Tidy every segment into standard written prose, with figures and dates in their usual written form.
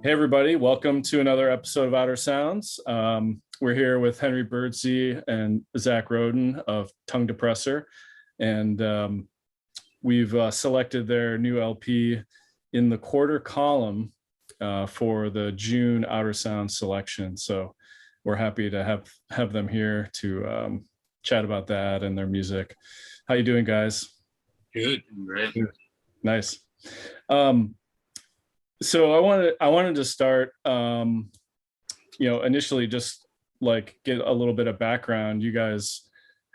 Hey everybody, welcome to another episode of Outer Sounds. We're here with Henry Birdsey and Zach Roden of Tongue Depressor, and we've selected their new LP in the quarter column for the June Outer Sounds selection. So we're happy to have them here to chat about that and their music. How you doing, guys? Good. Great. Nice. So I wanted to start, initially just like get a little bit of background. You guys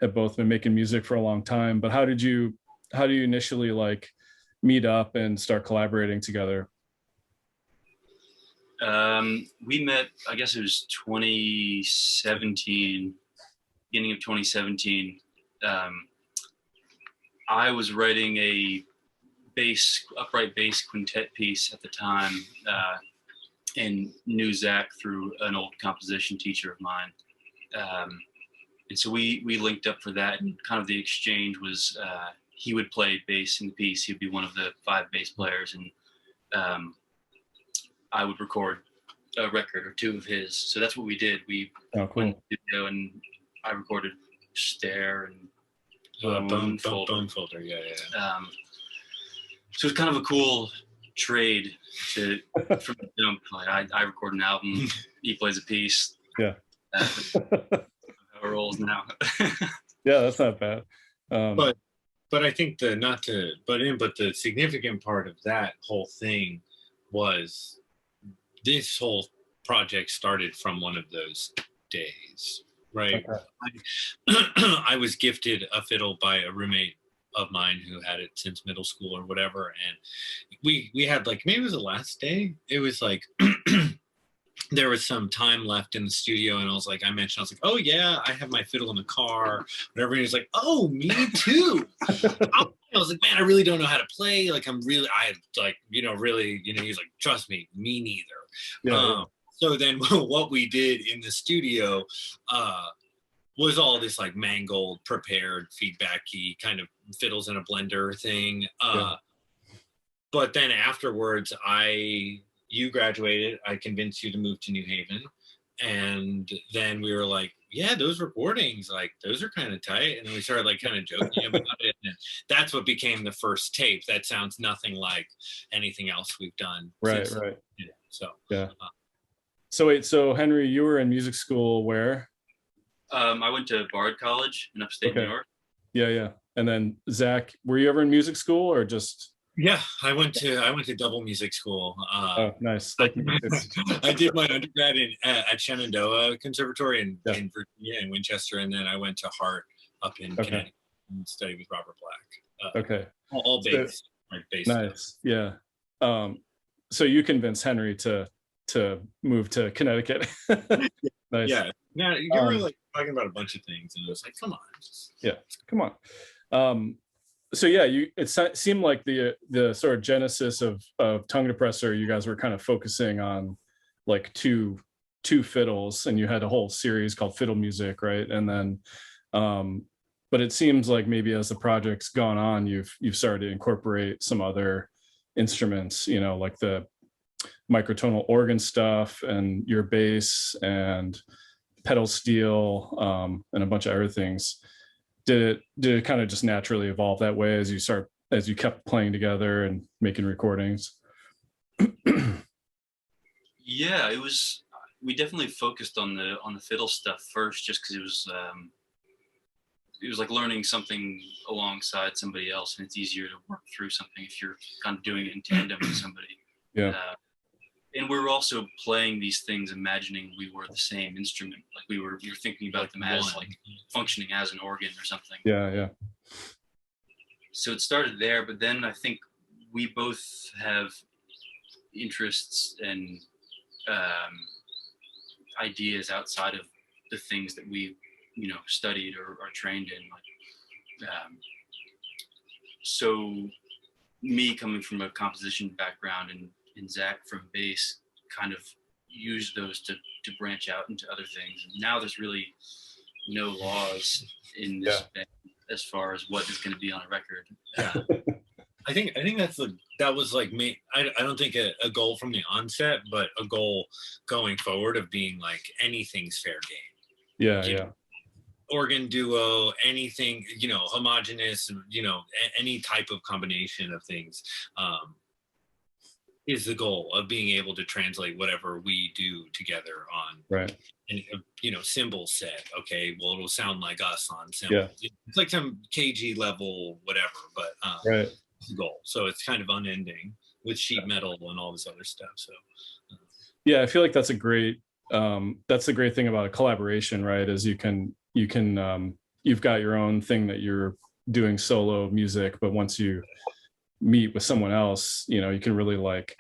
have both been making music for a long time, but how do you initially like meet up and start collaborating together? We met, I guess it was 2017, beginning of 2017. I was writing a upright bass quintet piece at the time, and knew Zach through an old composition teacher of mine. And so we linked up for that, and kind of the exchange was he would play bass in the piece. He'd be one of the 5 bass players, and I would record a record or 2 of his. So that's what we did. We went to the studio, and I recorded Stare and Bone Folder. Yeah. So it's kind of a cool trade from the jump. Like I record an album, he plays a piece. Yeah. How it rolls now. Yeah, that's not bad. But I think the significant part of that whole thing was this whole project started from one of those days, right? Okay. I was gifted a fiddle by a roommate of mine who had it since middle school or whatever, and we had like, maybe it was the last day, it was like there was some time left in the studio, and I was like, oh yeah, I have my fiddle in the car, whatever, and he was like, oh, me too. I was like, man, I really don't know how to play, like he's like, trust me neither. Yeah. So then what we did in the studio was all this like mangled, prepared, feedbacky kind of fiddles in a blender thing. But then afterwards, you graduated, I convinced you to move to New Haven. And then we were like, yeah, those recordings, like those are kind of tight. And then we started like kind of joking about it. And that's what became the first tape. That sounds nothing like anything else we've done. Right. Yeah. So, yeah. So Henry, you were in music school where? I went to Bard College in upstate New York. Yeah. And then Zach, were you ever in music school or just? Yeah, I went to double music school. Oh, nice. I did my undergrad at Shenandoah Conservatory in Virginia, in Winchester, and then I went to Hart up in Connecticut and studied with Robert Black. All bass. Nice. Yeah. So you convinced Henry to move to Connecticut. Nice. Yeah. Now you were like talking about a bunch of things, and it was like, come on. So yeah, it seemed like the sort of genesis of Tongue Depressor, you guys were kind of focusing on like two fiddles, and you had a whole series called Fiddle Music, right? And then but it seems like maybe as the project's gone on, you've started to incorporate some other instruments, like the microtonal organ stuff and your bass and pedal steel, and a bunch of other things. Did it kind of just naturally evolve that way as you kept playing together and making recordings? Yeah, we definitely focused on the fiddle stuff first, just because it was like learning something alongside somebody else, and it's easier to work through something if you're kind of doing it in tandem with somebody. Yeah. And we were also playing these things, imagining we were the same instrument. Like we were thinking about them as like functioning as an organ or something. Yeah. So it started there, but then I think we both have interests and ideas outside of the things that we, studied or are trained in. Like, so me coming from a composition background and Zach from bass kind of used those to branch out into other things. And now there's really no laws in this band as far as what is going to be on a record. I think that was like me. I don't think a goal from the onset, but a goal going forward of being like anything's fair game. Yeah, You know, yeah, organ duo, anything, homogenous, any type of combination of things is the goal of being able to translate whatever we do together on right. and cymbal set. Okay, well, it'll sound like us on cymbal. Yeah, It's like some kg level whatever, but right. it's the goal. So it's kind of unending with sheet metal and all this other stuff. So Yeah, I feel like that's the great thing about a collaboration, right? Is you've got your own thing that you're doing solo music, but once you meet with someone else, you can really like,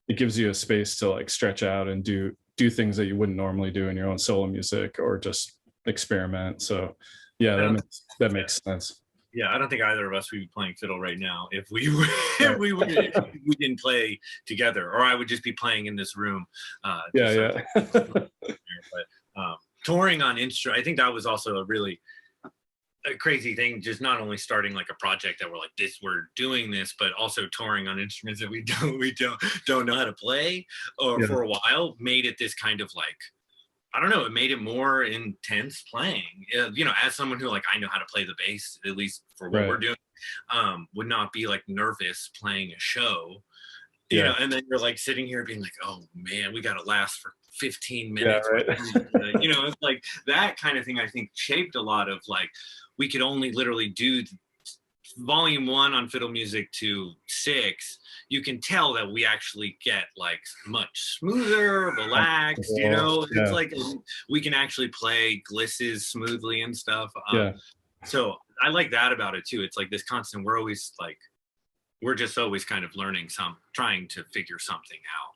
it gives you a space to like stretch out and do things that you wouldn't normally do in your own solo music, or just experiment. So yeah, that makes sense. yeah, I don't think either of us would be playing fiddle right now if we were, if we didn't play together, or I would just be playing in this room. Yeah. But touring on instrument, I think that was also a really crazy thing, just not only starting like a project that we're doing this, but also touring on instruments that we don't know how to play, or Yeah. for a while made it this kind of like, I don't know, it made it more intense playing. As someone who I know how to play the bass, at least for what we're doing, would not be like nervous playing a show, and then you're like sitting here being like, oh man, we got to last for 15 minutes. Yeah, right. It's like that kind of thing, I think shaped a lot of like, we could only literally do volume 1 on Fiddle Music to 6. You can tell that we actually get like much smoother, relaxed, it's like we can actually play glisses smoothly and stuff. So I like that about it too. It's like this constant, we're just always kind of learning trying to figure something out.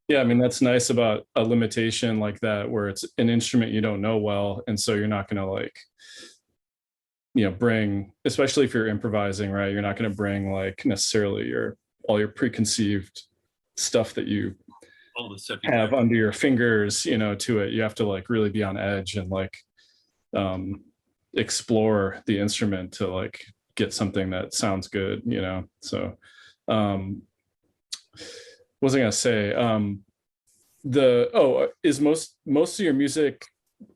Yeah, I mean, that's nice about a limitation like that, where it's an instrument you don't know well, and so you're not going to like, bring, especially if you're improvising, right? You're not going to bring like necessarily all your preconceived stuff that you all the stuff have under your fingers, to it. You have to like really be on edge and like explore the instrument to like get something that sounds good, So what was I gonna say? Is most of your music,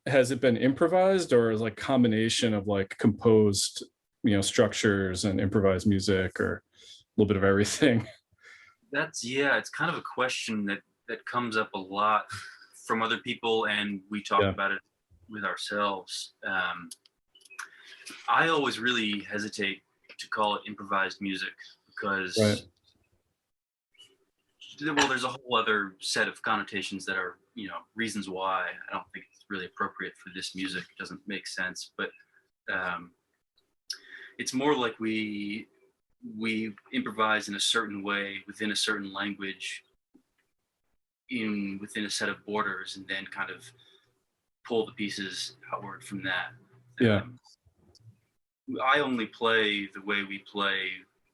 has it been improvised, or is like combination of like composed, structures and improvised music, or a little bit of everything? It's kind of a question that comes up a lot from other people, and we talk about it with ourselves. I always really hesitate to call it improvised music because well, there's a whole other set of connotations that are, reasons why I don't think it's really appropriate for this music. It doesn't make sense, but it's more like we improvise in a certain way within a certain language, within a set of borders, and then kind of pull the pieces outward from that. I only play the way we play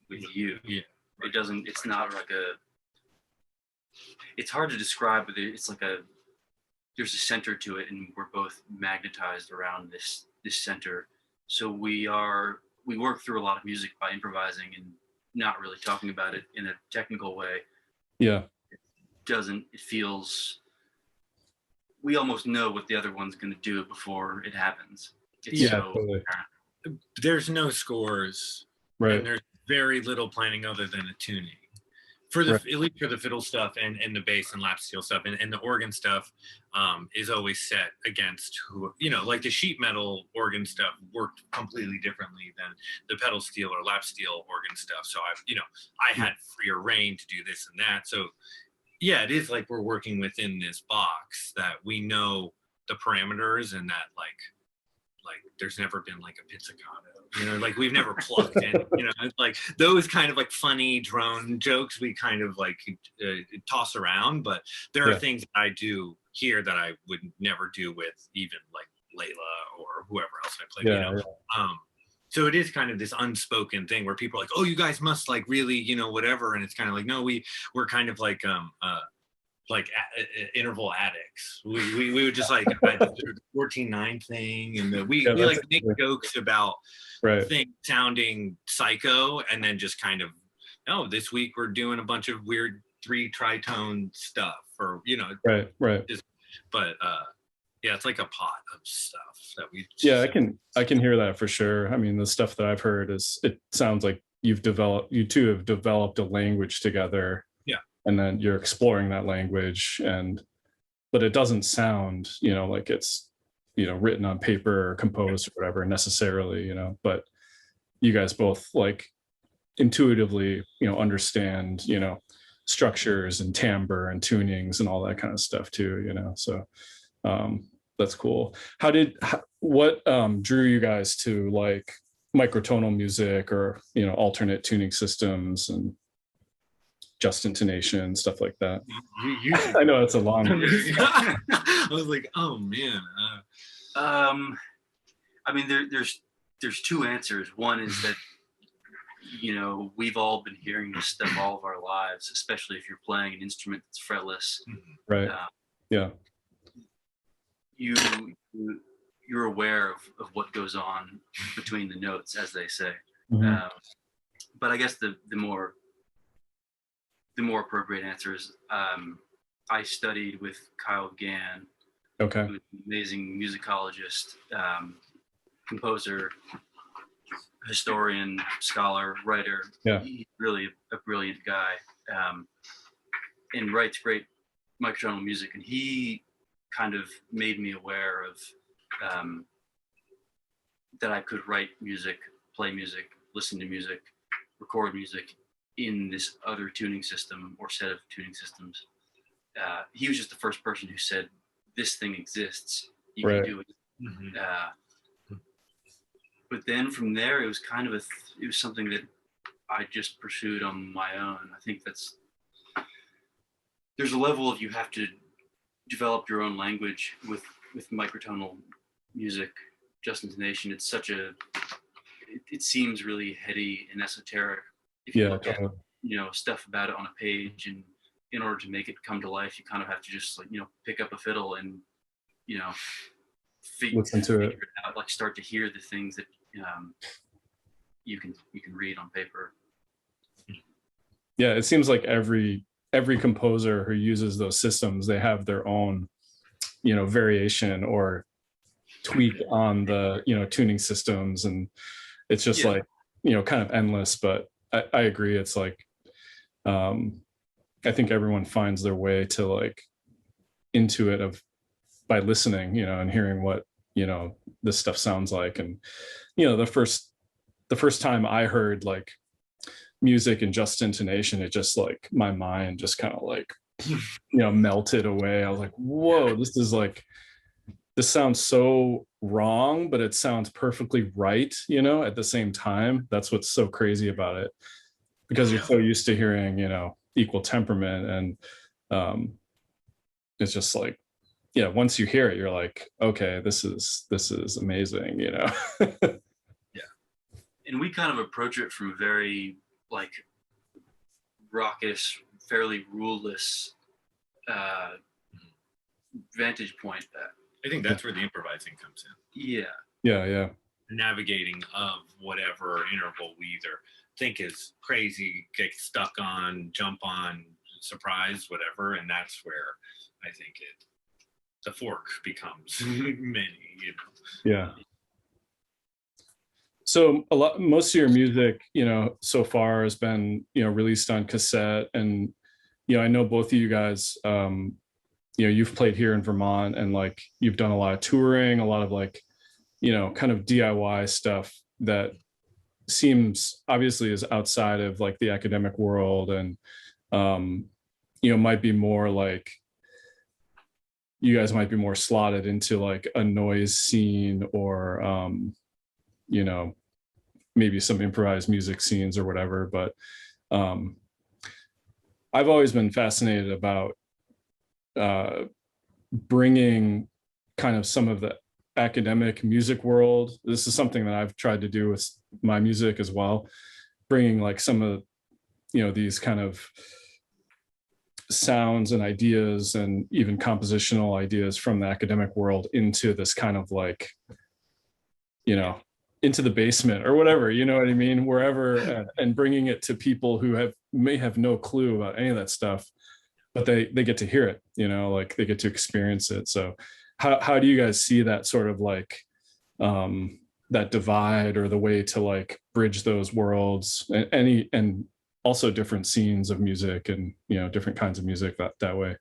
with you. It's not like it's hard to describe, but it's like there's a center to it, and we're both magnetized around this center. So we work through a lot of music by improvising and not really talking about it in a technical way. It feels, we almost know what the other one's going to do before it happens. Totally. There's no scores, right? And there's very little planning other than a tuning. For at least for the fiddle stuff and the bass and lap steel stuff and the organ stuff is always set against who, like the sheet metal organ stuff worked completely differently than the pedal steel or lap steel organ stuff. So I had freer reign to do this and that. So yeah, it is like we're working within this box that we know the parameters, and that like there's never been like a pizzicato, like we've never plugged in, it's like those kind of like funny drone jokes we kind of like toss around, but there are things that I do here that I would never do with even like Layla or whoever else I play, so it is kind of this unspoken thing where people are like, oh, you guys must like really, whatever, and it's kind of like, no, we're kind of like like interval addicts. We would just like I did the 14/9 thing, and we like make jokes about things sounding psycho, and then just kind of, oh, this week we're doing a bunch of weird 3 tritone stuff, or right. Just, but yeah, it's like a pot of stuff that we. Yeah, I can hear that for sure. I mean, the stuff that I've heard it sounds like you two have developed a language together. Yeah. And then you're exploring that language, but it doesn't sound, like it's, written on paper or composed or whatever necessarily, but you guys both like intuitively, understand, structures and timbre and tunings and all that kind of stuff too, so that's cool. What drew you guys to like microtonal music or, alternate tuning systems and just intonation, stuff like that? I know it's a long I was like, oh man. I mean, there's 2 answers. One is that, we've all been hearing this stuff all of our lives, especially if you're playing an instrument that's fretless. Right. Yeah. You're aware of what goes on between the notes, as they say. Mm-hmm. But I guess the more appropriate answer is I studied with Kyle Gann, okay, who's an amazing musicologist, composer, historian, scholar, writer. Yeah. He's really a brilliant guy, and writes great microtonal music. And he kind of made me aware of that I could write music, play music, listen to music, record music in this other tuning system or set of tuning systems. He was just the first person who said, this thing exists, you can do it. Mm-hmm. But then from there, it was kind of it was something that I just pursued on my own. I think there's a level of you have to develop your own language with microtonal music, just intonation. It's it seems really heady and esoteric if you look at stuff about it on a page, and in order to make it come to life, you kind of have to just pick up a fiddle and listen to it out, like start to hear the things that you can read on paper. Yeah, it seems like every composer who uses those systems, they have their own variation or tweak on the tuning systems, and it's just like kind of endless. But I agree, it's like I think everyone finds their way to like into it by listening, and hearing what this stuff sounds like. And the first time I heard like music and just intonation, it just like my mind just kind of like melted away. I was like, whoa, this sounds so wrong, but it sounds perfectly right, at the same time. That's what's so crazy about it, because you're so used to hearing equal temperament, and it's just like, once you hear it, you're like, okay, this is amazing. Yeah. And we kind of approach it from a very like raucous, fairly ruleless vantage point. I think that's where the improvising comes in. Yeah. Navigating of whatever interval we either think is crazy, get stuck on, jump on, surprise, whatever, and that's where I think the fork becomes many. Yeah. So most of your music, so far has been, released on cassette, and I know both of you guys, you've played here in Vermont, and like you've done a lot of touring, a lot of like, kind of DIY stuff that seems obviously is outside of like the academic world, and might be more like you guys might be more slotted into like a noise scene, or maybe some improvised music scenes or whatever. But I've always been fascinated about bringing kind of some of the academic music world. This is something that I've tried to do with my music as well, bringing like some of these kind of sounds and ideas and even compositional ideas from the academic world into this kind of like, you know, into the basement or whatever, you know what I mean, wherever, and bringing it to people who may have no clue about any of that stuff, but they get to hear it, you know, like they get to experience it. So how do you guys see that sort of like that divide, or the way to like bridge those worlds, and also different scenes of music, and, you know, different kinds of music that way?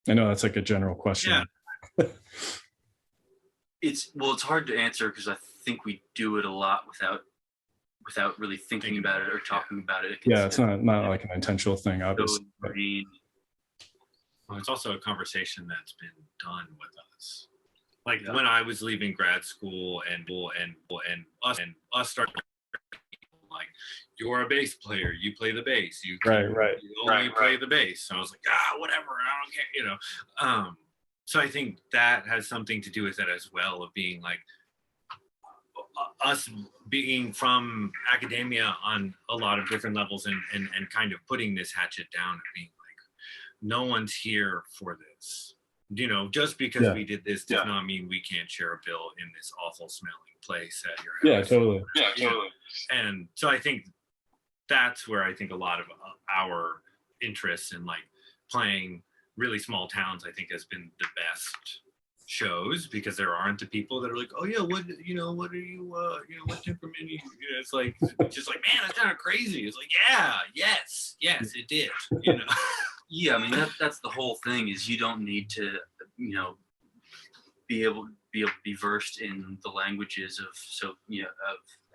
I know that's like a general question. Yeah. It's hard to answer because I think we do it a lot without really thinking about it or talking about it. Yeah, it's not like an intentional thing, obviously. Well, it's also a conversation that's been done with us. Like when I was leaving grad school and us starting, like, you're a bass player, you play the bass, you only play the bass. So I was like, whatever, I don't care, you know. So I think that has something to do with it as well, of being like us being from academia on a lot of different levels, and kind of putting this hatchet down and being like, no one's here for this. You know, just because we did this does not mean we can't share a bill in this awful smelling place at your house. Totally. And so I think that's where I think a lot of our interests in like playing really small towns, I think, has been the best shows, because there aren't the people that are like, oh yeah, what are you, what temperament you know, it's like, just like, man, that's kind of crazy. It's like, yes it did, you know. Yeah, I mean, that's the whole thing, is you don't need to, you know, be able to be versed in the languages of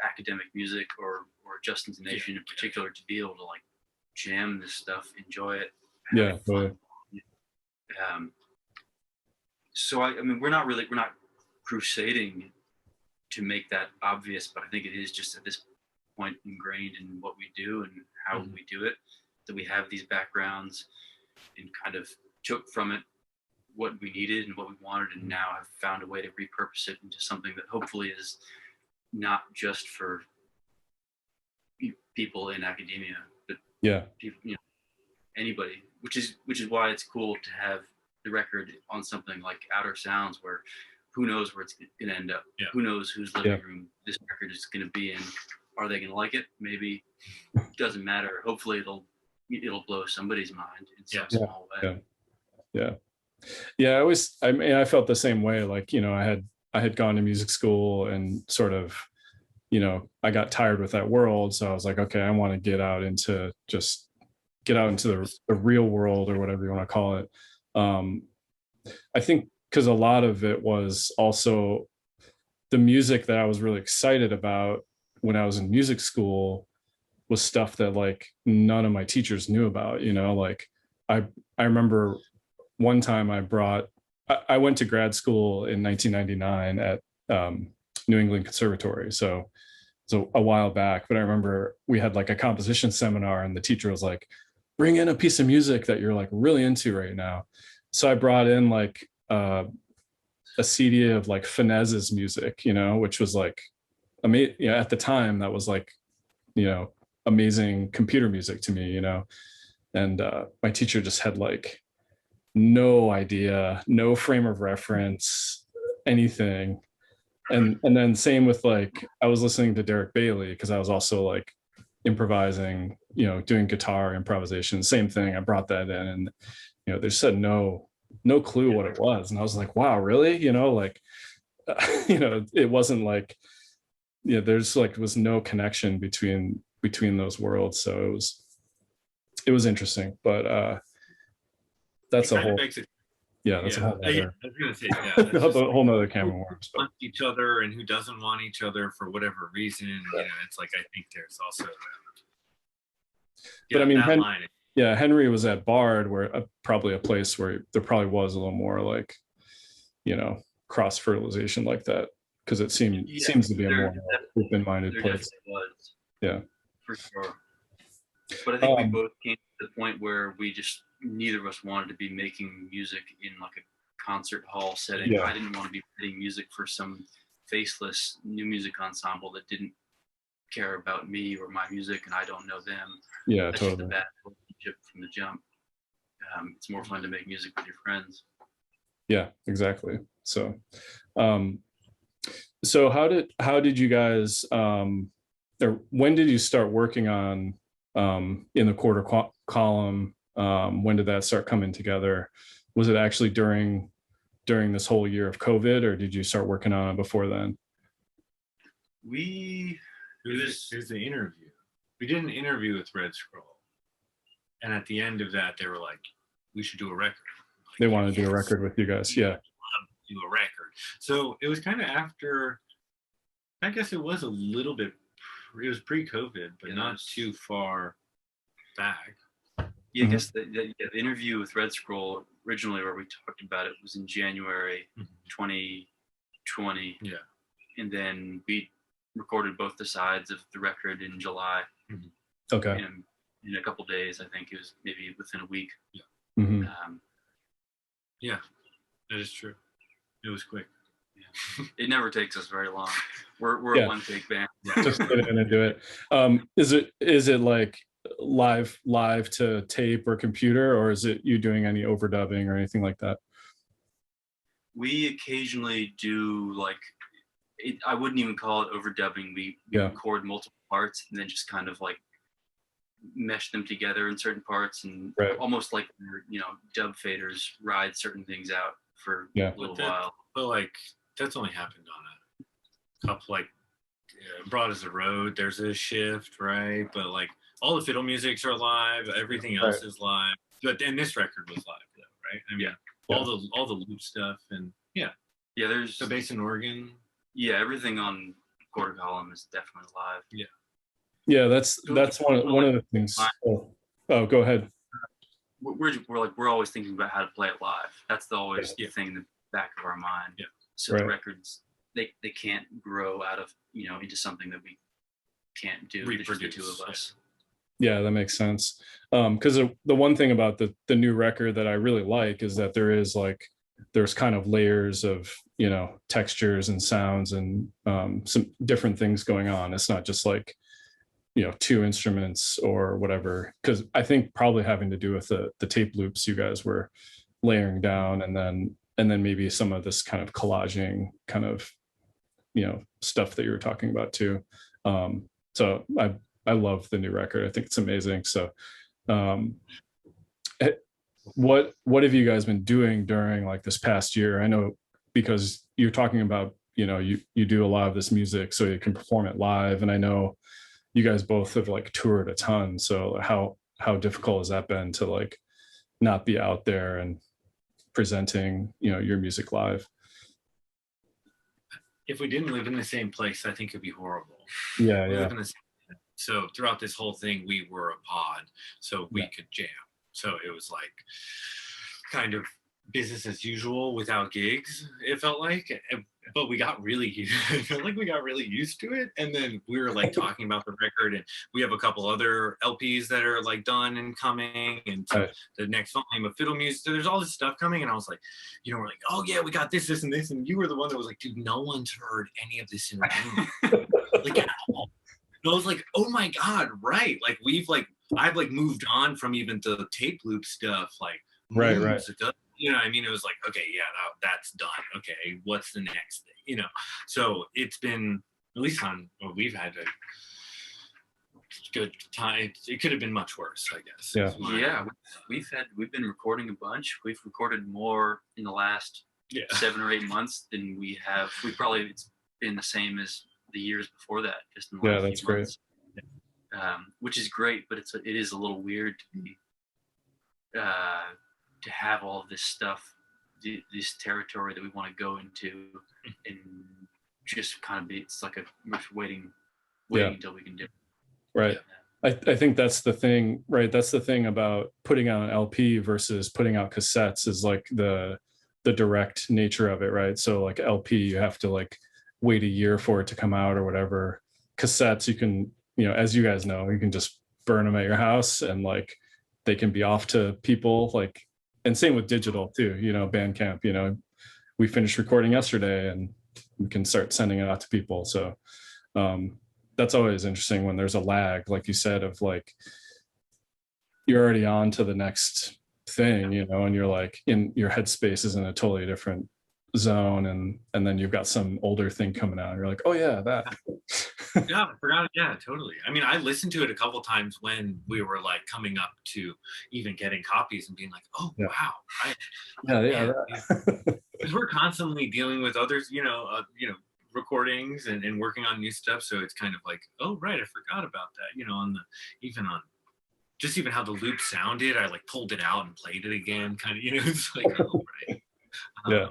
academic music or just intonation in particular to be able to like jam this stuff, enjoy it. Totally. So I mean, we're not crusading to make that obvious, but I think it is just at this point ingrained in what we do and how we do it, that we have these backgrounds and kind of took from it what we needed and what we wanted, and now have found a way to repurpose it into something that hopefully is not just for people in academia, but people, you know, anybody, which is why it's cool to have the record on something like Outer Sounds, where who knows where it's going to end up. Who knows whose living room this record is going to be in. Are they going to like it? Maybe. Doesn't matter. Hopefully it'll blow somebody's mind in some small way. I felt the same way. Like, you know, I had gone to music school and sort of, you know, I got tired with that world. So I was like, okay, I want to get out into the real world, or whatever you want to call it. I think because a lot of it was also the music that I was really excited about when I was in music school was stuff that like none of my teachers knew about, you know. Like I remember one time I went to grad school in 1999 at New England Conservatory. So a while back, but I remember we had like a composition seminar, and the teacher was like, bring in a piece of music that you're like really into right now. So I brought in like a CD of like Finez's music, you know, which was like amazing. You know, at the time that was like, you know, amazing computer music to me, you know. And my teacher just had like no idea, no frame of reference, anything. And then same with like, I was listening to Derek Bailey because I was also like improvising, you know, doing guitar improvisation, same thing. I brought that in, and, you know, they said no clue what it was. And I was like, wow, really? You know, like, you know, it wasn't like, yeah, there's like, was no connection between those worlds. So it was interesting, but that's a whole, that's a whole other, I was gonna say, a whole nother can of worms. Want each other and who doesn't want each other for whatever reason. You know, it's like, I think there's also but I mean, Henry was at Bard, where probably a place where there probably was a little more like, you know, cross fertilization like that, because it seems to be a more open-minded place. Yeah, for sure. But I think we both came to the point where neither of us wanted to be making music in like a concert hall setting. I didn't want to be playing music for some faceless new music ensemble that didn't care about me or my music, and I don't know them. Yeah, that's totally. just a bad relationship from the jump. It's more fun to make music with your friends. Yeah, exactly. So, so how did you guys, or when did you start working on in the quarter column? When did that start coming together? Was it actually during this whole year of COVID, or did you start working on it before then? There's the interview. We did an interview with Red Scroll, and at the end of that, they were like, "We should do a record." They want to do a record with you guys, yeah. Do a record. So it was kind of after. I guess it was a little bit. It was pre-COVID, but not too far back. Yeah, I guess the interview with Red Scroll originally, where we talked about it, was in January 2020. Yeah, and then we recorded both the sides of the record in July. Okay. And in a couple days, I think it was maybe within a week. Yeah. Yeah, that is true. It was quick. Yeah. It never takes us very long. We're a one take band. Just get in and do it. Is it like live to tape or computer, or is it you doing any overdubbing or anything like that? We occasionally do I wouldn't even call it overdubbing. We record multiple parts and then just kind of like mesh them together in certain parts, and almost like dub faders ride certain things out for a little while. But like that's only happened on a couple, like Broad as a Road. There's a shift, right? But like all the fiddle musics are live, everything else is live. But then this record was live though, right? I mean, all the loop stuff and there's the bass and organ. Yeah, everything on quarter column is definitely live. Yeah, that's one of the things. Oh, go ahead. We're always thinking about how to play it live. That's always the thing in the back of our mind. Yeah. So the records they can't grow out of into something that we can't do. Just the two of us. Yeah, that makes sense. Because the one thing about the new record that I really like is that there's kind of layers of textures and sounds and some different things going on. It's not just like two instruments or whatever, because I think probably having to do with the tape loops you guys were layering down, and then maybe some of this kind of collaging kind of stuff that you were talking about too. So I love the new record. I think it's amazing. So what have you guys been doing during like this past year? I know because you're talking about you do a lot of this music so you can perform it live, and I know you guys both have like toured a ton. So how difficult has that been to like not be out there and presenting your music live? If we didn't live in the same place, I think it'd be horrible. Yeah. So throughout this whole thing, we were a pod, so we could jam. So it was like kind of business as usual without gigs, it felt like. But we got really used to it. And then we were like talking about the record, and we have a couple other LPs that are like done and coming, and the next volume of fiddle music. So there's all this stuff coming, and I was like, we're like, oh yeah, we got this and this, and you were the one that was like, dude, no one's heard any of this in like at all. And I was like, oh my god, right? Like I've like moved on from even the tape loop stuff, like right. Ago. I mean, it was like, okay, that's done. Okay, what's the next thing? So it's been at least we've had a good time. It could have been much worse, I guess. Yeah. We've been recording a bunch. We've recorded more in the last 7 or 8 months than we have. It's been the same as the years before that. Just in the last that's few great. months. Which is great, but it is a little weird to be to have all of this stuff, this territory that we want to go into, and just kind of it's like we're waiting until we can do it. Right. I think that's the thing, right? That's the thing about putting out an LP versus putting out cassettes is like the direct nature of it, right? So like LP, you have to like wait a year for it to come out or whatever. Cassettes, you can, as you guys know, you can just burn them at your house, and like they can be off to people, like, and same with digital too, Bandcamp, we finished recording yesterday and we can start sending it out to people. So that's always interesting when there's a lag, like you said, of like, you're already on to the next thing, you know, and you're like in your headspace is in a totally different zone, and then you've got some older thing coming out. And you're like, oh yeah, that. Yeah, I forgot. Yeah, totally. I mean, I listened to it a couple times when we were like coming up to even getting copies and being like, oh Yeah. wow, Yeah, because we're constantly dealing with others, recordings and working on new stuff. So it's kind of like, oh right, I forgot about that. You know, on even how the loop sounded, I like pulled it out and played it again. Kind of, it's like, oh right. Yeah.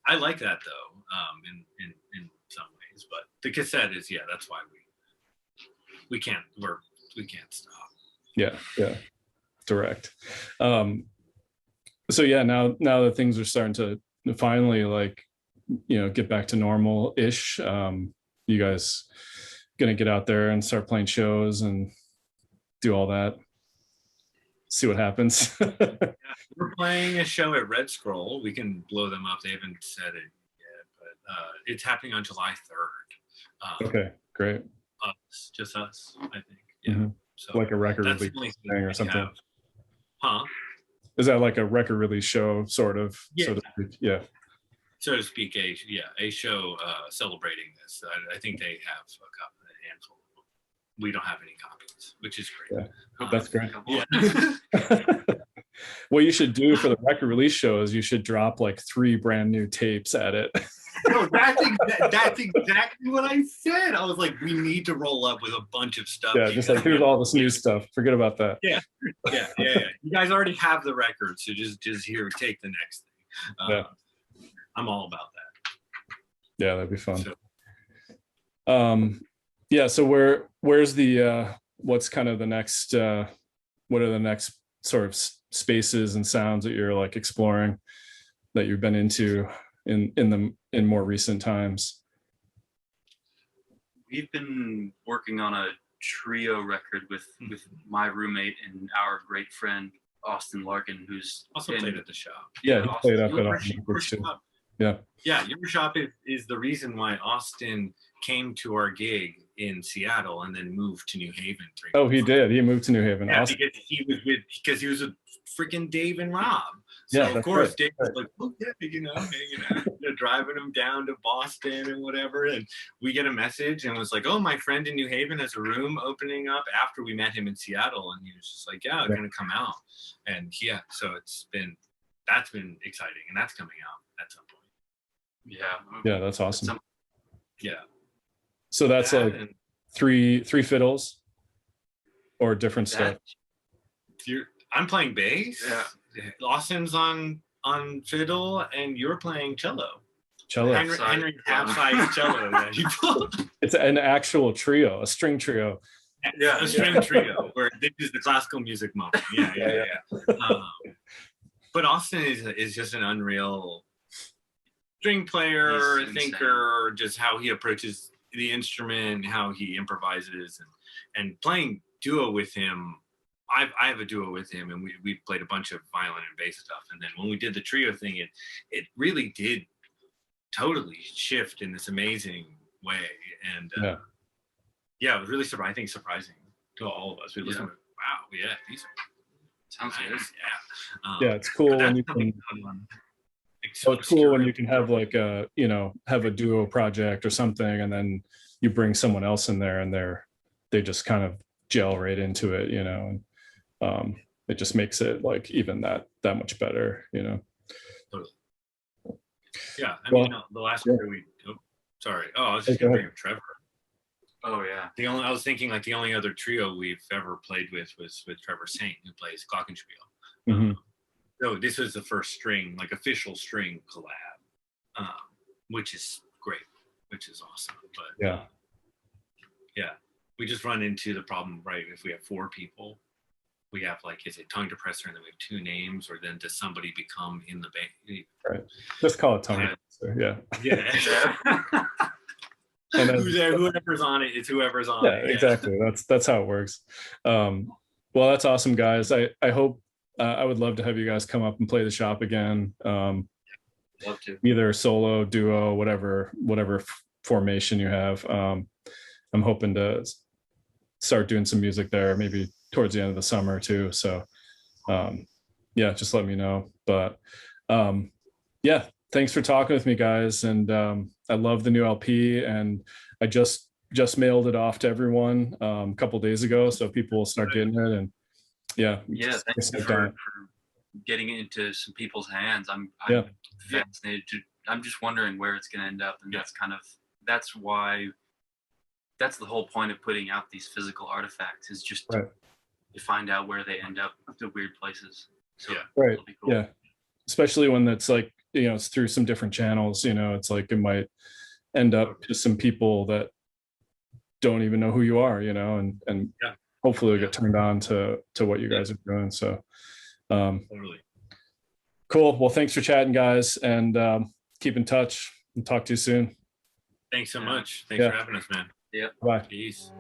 I like that though, in some ways. But the cassette is, that's why we can't stop. Yeah, direct. So yeah, now that things are starting to finally like, get back to normal-ish, you guys gonna get out there and start playing shows and do all that, see what happens. We're playing a show at Red Scroll. We can blow them up. They haven't said it yet, but it's happening on July 3rd. Okay, great. Just us, I think. Yeah. Mm-hmm. So like a record release thing or something. Huh? Is that like a record release show, sort of? Yeah. So to speak? Yeah. So to speak, a show celebrating this. I think they have a handful. We don't have any copies, which is great. Yeah, that's great. Yeah. What you should do for the record release show is you should drop like 3 brand new tapes at it. No, that's exactly what I said. I was like, we need to roll up with a bunch of stuff. Yeah, just like here's all this new stuff. Forget about that. Yeah. You guys already have the record, so just here, take the next thing. I'm all about that. Yeah, that'd be fun. So, so where's the what's kind of the next what are the next sort of spaces and sounds that you're like exploring that you've been into in more recent times? We've been working on a trio record with my roommate and our great friend Austin Larkin, who's also played at the shop. Yeah, he played up at our shop. Yeah, your shop is the reason why Austin came to our gig in Seattle and then moved to New Haven. Oh, he did. He moved to New Haven. Yeah, awesome. because he was with freaking Dave and Rob. So yeah, of course, right. Dave was like, oh yeah, hanging out, driving him down to Boston and whatever. And we get a message and was like, oh, my friend in New Haven has a room opening up after we met him in Seattle. And he was just like, yeah, I'm gonna come out. And so that's been exciting, and that's coming out at some point. Yeah, that's awesome. So that's like three fiddles or different stuff. I'm playing bass. Yeah. Austin's on fiddle, and you're playing cello. Henry half-size cello. It's an actual trio, a string trio. Yeah, a string trio where this is the classical music moment. Yeah. But Austin is just an unreal string player, thinker, just how he approaches the instrument, how he improvises, and playing duo with him. I have a duo with him, and we played a bunch of violin and bass stuff. And then when we did the trio thing, it really did totally shift in this amazing way. And it was really surprising to all of us. We listened, wow, these are sounds good. Yeah, it's cool when you can. So it's cool when you can have like have a duo project or something, and then you bring someone else in there, and they just kind of gel right into it, and it just makes it like even that much better, Totally. Yeah, I mean, the last year I was just gonna bring up Trevor. Oh yeah. I was thinking like the only other trio we've ever played with was with Trevor Saint, who plays glockenspiel. Mm-hmm. So this was the first official string collab, which is great, which is awesome. But we just run into the problem, right? If we have 4 people, we have like, is it Tongue Depressor, and then we have 2 names, or then does somebody become in the band? Right. Just call it Tongue Depressor. Yeah. And then, whoever's on it is whoever's on it. Yeah, exactly. That's how it works. Well, that's awesome, guys. I hope. I would love to have you guys come up and play the shop again. Love to. Either solo, duo, whatever formation you have. I'm hoping to start doing some music there, maybe towards the end of the summer too. So yeah, just let me know. But yeah, thanks for talking with me, guys. And I love the new LP, and I just mailed it off to everyone a couple days ago, so people will start getting it. And yeah, Yeah, thank you for getting it into some people's hands. I'm fascinated to. I'm just wondering where it's going to end up, and that's why. That's the whole point of putting out these physical artifacts, is just to find out where they end up, the weird places. So right, cool. yeah, especially when it's like, you know, it's through some different channels. You know, it's like it might end up to some people that don't even know who you are. You know, and hopefully it'll get turned on to what you guys are doing. So Totally. Cool. Well, thanks for chatting, guys, and keep in touch, and talk to you soon. Thanks so much. Thanks for having us, man. Yeah. Bye. Peace.